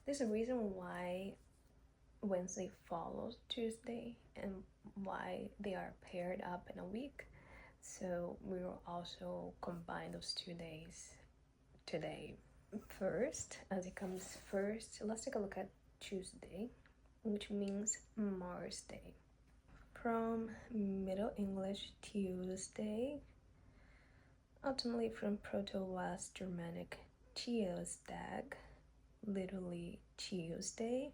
There's a reason why Wednesday follows Tuesday and why they are paired up in a week. So we will also combine those 2 days today. First, as it comes first, let's take a look at Tuesday, which means Mars Day. From Middle English Tuesday, ultimately from Proto-West Germanic Tuesdag, literally Tuesday,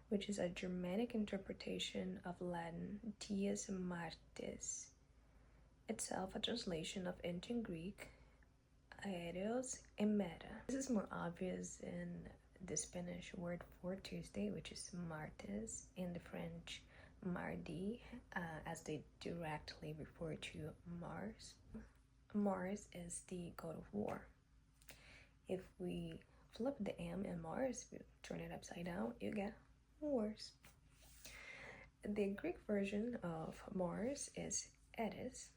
which is a Germanic interpretation of Latin dies Martis, itself a translation of ancient Greek aereos and meta. This is more obvious in the Spanish word for Tuesday, which is martes, in the French mardi, as they directly refer to Mars. Mars is the god of war. If we flip the M in Mars, we turn it upside down, you get wars. The Greek version of Mars is Eris,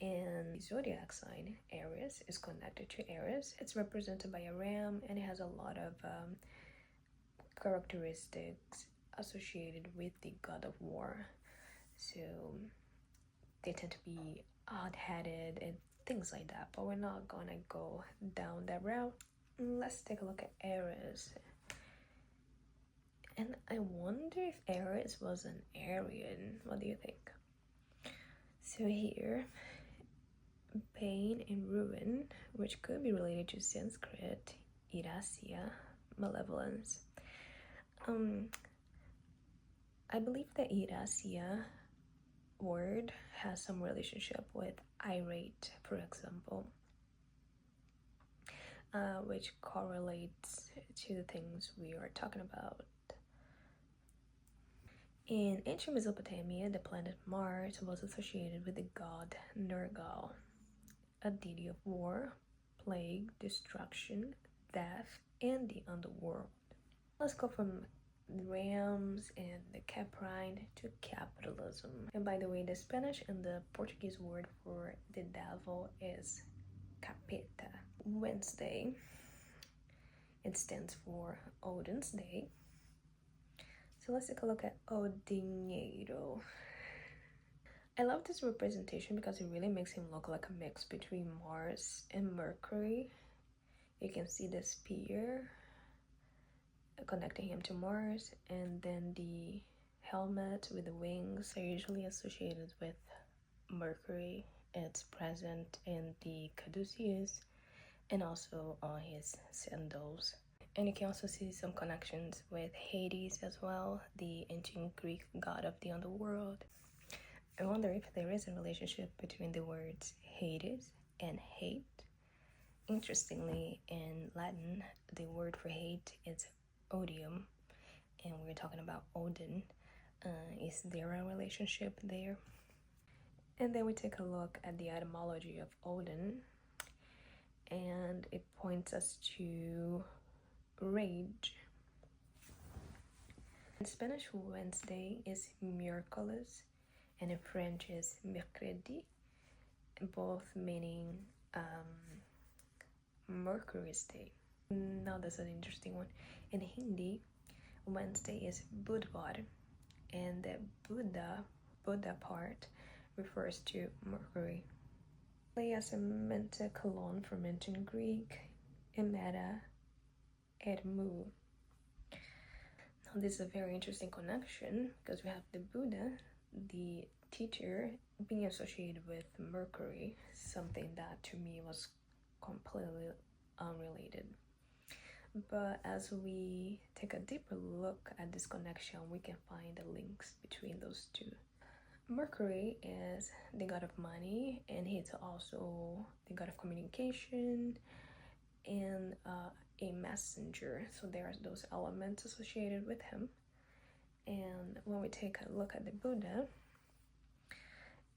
and the zodiac sign Aries is connected to Aries. It's represented by a ram, and it has a lot of characteristics associated with the god of war. So they tend to be odd-headed and things like that, but we're not gonna go down that route. Let's take a look at Aries. And I wonder if Aries was an Aryan. What do you think? So here, pain and ruin, which could be related to Sanskrit, irasia, malevolence. I believe the irasia word has some relationship with irate, for example, which correlates to the things we are talking about. In ancient Mesopotamia, the planet Mars was associated with the god Nergal, a deity of war, plague, destruction, death, and the underworld. Let's go from rams and the caprine to capitalism. And by the way, the Spanish and the Portuguese word for the devil is capeta. Wednesday, it stands for Odin's Day. So let's take a look at O Dinheiro. I love this representation because it really makes him look like a mix between Mars and Mercury. You can see the spear connecting him to Mars, and then the helmet with the wings are usually associated with Mercury. It's present in the caduceus and also on his sandals. And you can also see some connections with Hades as well, the ancient Greek god of the underworld. I wonder if there is a relationship between the words Hades and hate. Interestingly, in Latin, the word for hate is odium, and we're talking about Odin. Is there a relationship there? And then we take a look at the etymology of Odin, and it points us to rage. In Spanish, Wednesday is miércoles, and in French is mercredi, both meaning Mercury's day. Now that's an interesting one. In Hindi, Wednesday is Budvar, and the Buddha part refers to Mercury. As a mente colon from ancient Greek, emeta, ermu. Now this is a very interesting connection because we have the Buddha, the teacher, being associated with Mercury, something that to me was completely unrelated. But as we take a deeper look at this connection, we can find the links between those two. Mercury is the god of money, and he's also the god of communication and a messenger. So there are those elements associated with him. And when we take a look at the Buddha,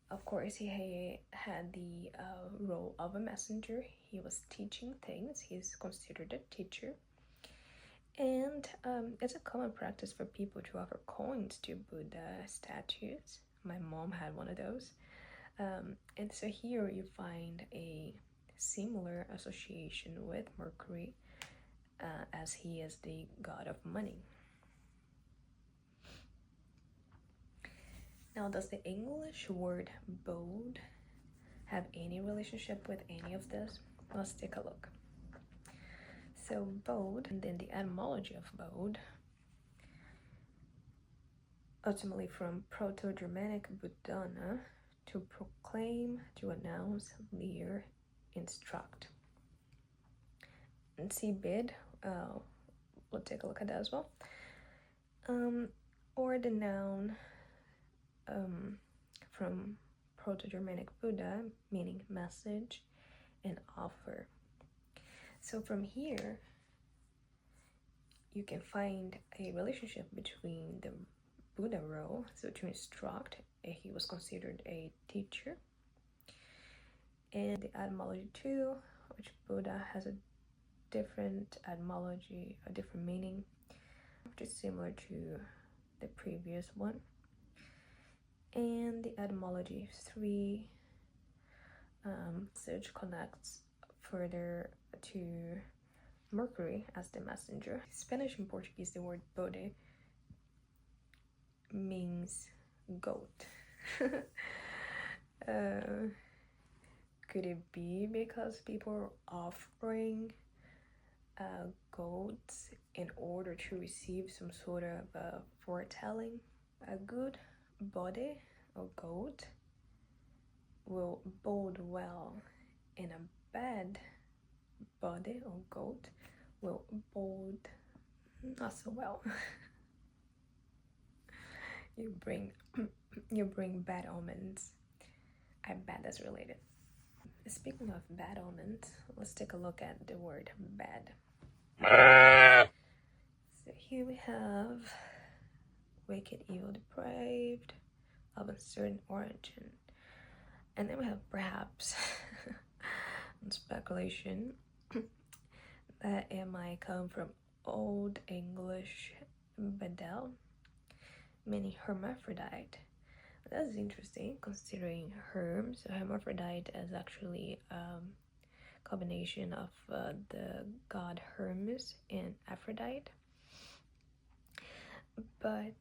of course, he had the role of a messenger. He was teaching things. He's considered a teacher. And it's a common practice for people to offer coins to Buddha statues. My mom had one of those. And so here you find a similar association with Mercury, as he is the god of money. Now, does the English word bold have any relationship with any of this? Let's take a look. So bold, and then the etymology of bold, ultimately from Proto-Germanic budana, to proclaim, to announce, leer, instruct. And see bid, we'll take a look at that as well. Or the noun from Proto-Germanic Buddha, meaning message and offer. So from here, you can find a relationship between the Buddha role, so to instruct, he was considered a teacher, and the etymology too, which Buddha has a different etymology, a different meaning, which is similar to the previous one. And the etymology 3, which connects further to Mercury as the messenger. In Spanish and Portuguese, the word bode means goat. Could it be because people are offering goats in order to receive some sort of foretelling? A good body or goat will bode well, and a bad body or goat will bode not so well. you bring bad omens. I bet that's related. Speaking of bad omens, let's take a look at the word bad. So here we have wicked, evil, depraved, of uncertain origin. And then we have perhaps speculation that it might come from Old English bedel, meaning hermaphrodite. That's interesting, considering herm. So hermaphrodite is actually a combination of the god Hermes and Aphrodite. But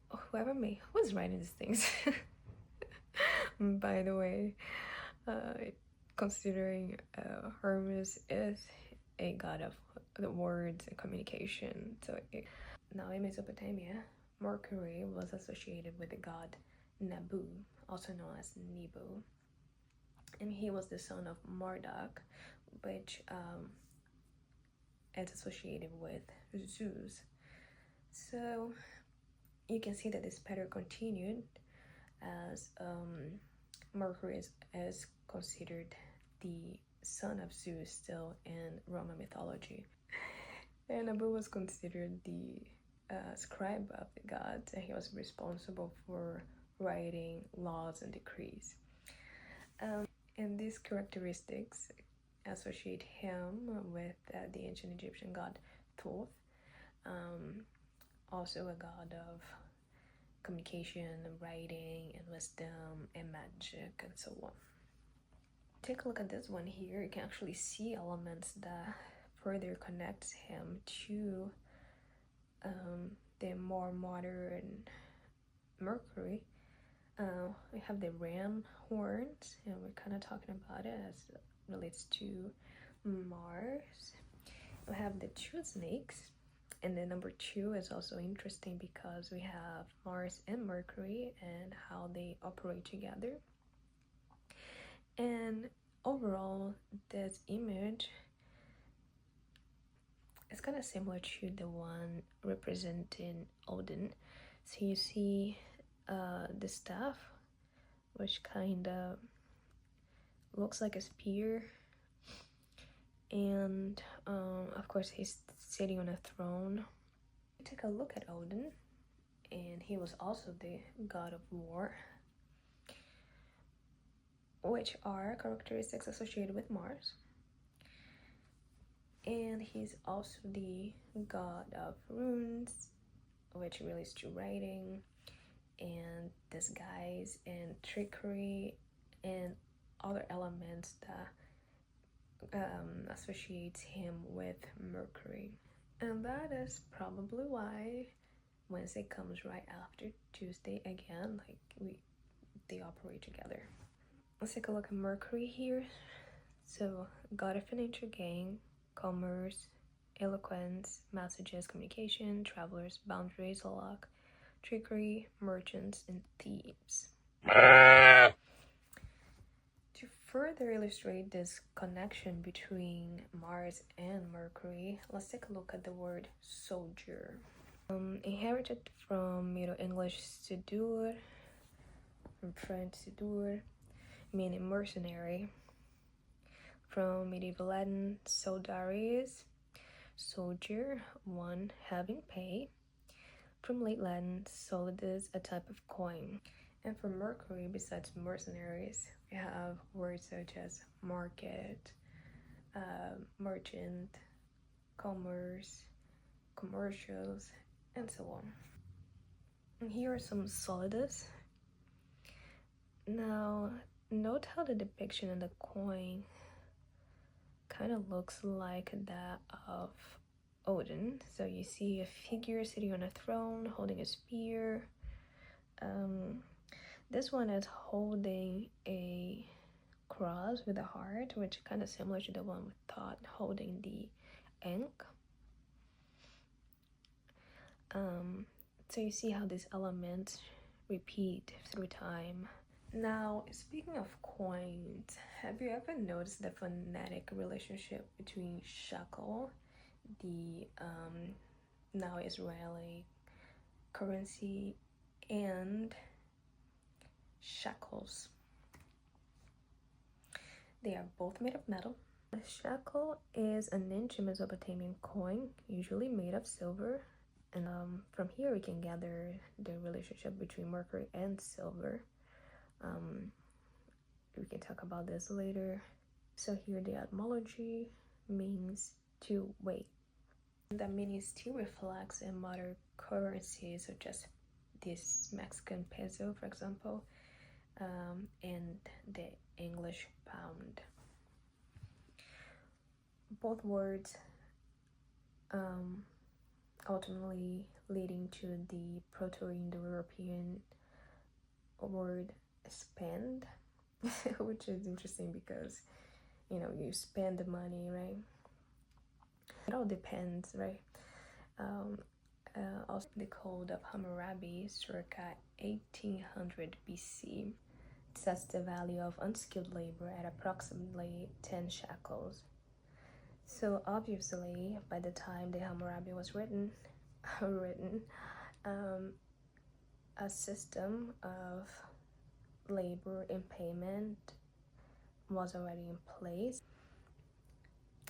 who's writing these things? By the way, considering Hermes is a god of the words and communication. So now in Mesopotamia, Mercury was associated with the god Nabu, also known as Nebo, and he was the son of Marduk, which is associated with Zeus. So you can see that this pattern continued as Mercury is considered the son of Zeus still in Roman mythology, and Nabu was considered the scribe of the gods, and he was responsible for writing laws and decrees. And these characteristics associate him with the ancient Egyptian god Thoth, also a god of communication and writing and wisdom and magic and so on. Take a look at this one here. You can actually see elements that further connects him to the more modern Mercury. We have the ram horns, and we're kind of talking about it as it relates to Mars. We have the 2 snakes, and the number 2 is also interesting because we have Mars and Mercury and how they operate together. And overall, this image is kind of similar to the one representing Odin. So you see the staff, which kind of looks like a spear, and of course he's sitting on a throne. Take a look at Odin, and he was also the god of war, which are characteristics associated with Mars. And he's also the god of runes, which relates to writing and disguise and trickery and other elements that associates him with Mercury. And that is probably why Wednesday comes right after Tuesday again, like they operate together. Let's take a look at Mercury here. So, god of financial gain, commerce, eloquence, messages, communication, travelers, boundaries, luck, trickery, merchants, and thieves. To further illustrate this connection between Mars and Mercury, let's take a look at the word soldier. Inherited from Middle English sedur, from French sedur, meaning mercenary. From medieval Latin, soldaris, soldier, one having pay. From late Latin, solidus, a type of coin. And for Mercury, besides mercenaries, we have words such as market, merchant, commerce, commercials, and so on. And here are some solidus. Now, note how the depiction in the coin kind of looks like that of Odin. So you see a figure sitting on a throne holding a spear. This one is holding a cross with a heart, which is kind of similar to the one with Thoth holding the ankh. So you see how these elements repeat through time. Now, speaking of coins, have you ever noticed the phonetic relationship between shekel, the now Israeli currency, and shekels? They are both made of metal. A shekel is an ancient Mesopotamian coin, usually made of silver. And from here we can gather the relationship between Mercury and silver. We can talk about this later. So here the etymology means to weigh. That meaning still reflects in modern currencies such as this Mexican peso, for example, and the English pound. Both words ultimately leading to the Proto-Indo-European word spend, which is interesting because, you know, you spend the money, right? It all depends, right? Also, the Code of Hammurabi, circa 1800 BC, sets the value of unskilled labor at approximately 10 shekels. So obviously, by the time the Hammurabi was written, a system of labor and payment was already in place.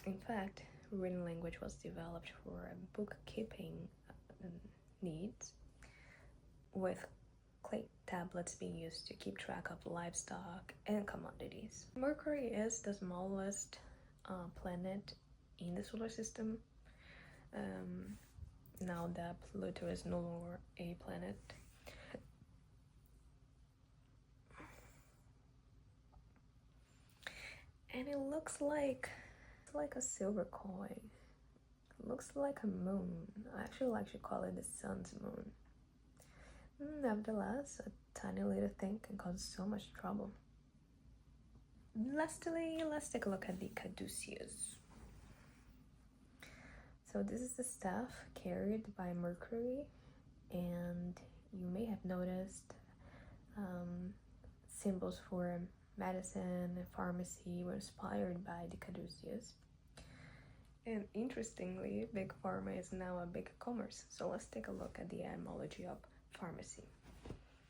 In fact, written language was developed for bookkeeping needs, with clay tablets being used to keep track of livestock and commodities. Mercury is the smallest planet in the solar system, now that Pluto is no longer a planet. And it looks like a silver coin. It looks like a moon. I actually like to call it the sun's moon. Nevertheless, a tiny little thing can cause so much trouble. Lastly, let's take a look at the caduceus. So this is the staff carried by Mercury, and you may have noticed symbols for medicine and pharmacy were inspired by the caduceus. And interestingly, big pharma is now a big commerce. So let's take a look at the etymology of pharmacy.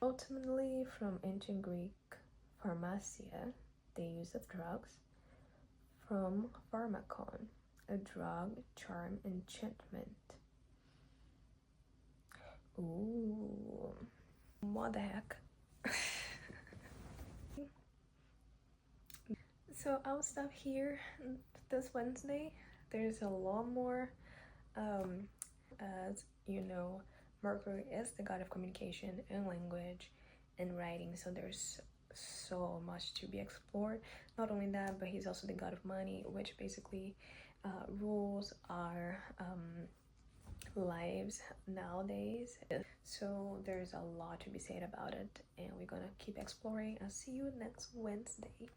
Ultimately, from ancient Greek pharmacia, the use of drugs, from pharmakon, a drug, charm, enchantment. Ooh, what the heck? So I'll stop here this Wednesday. There's a lot more. As you know, Mercury is the god of communication and language and writing, so there's so much to be explored. Not only that, but he's also the god of money, which basically rules our lives nowadays. So there's a lot to be said about it, and we're gonna keep exploring. I'll see you next Wednesday.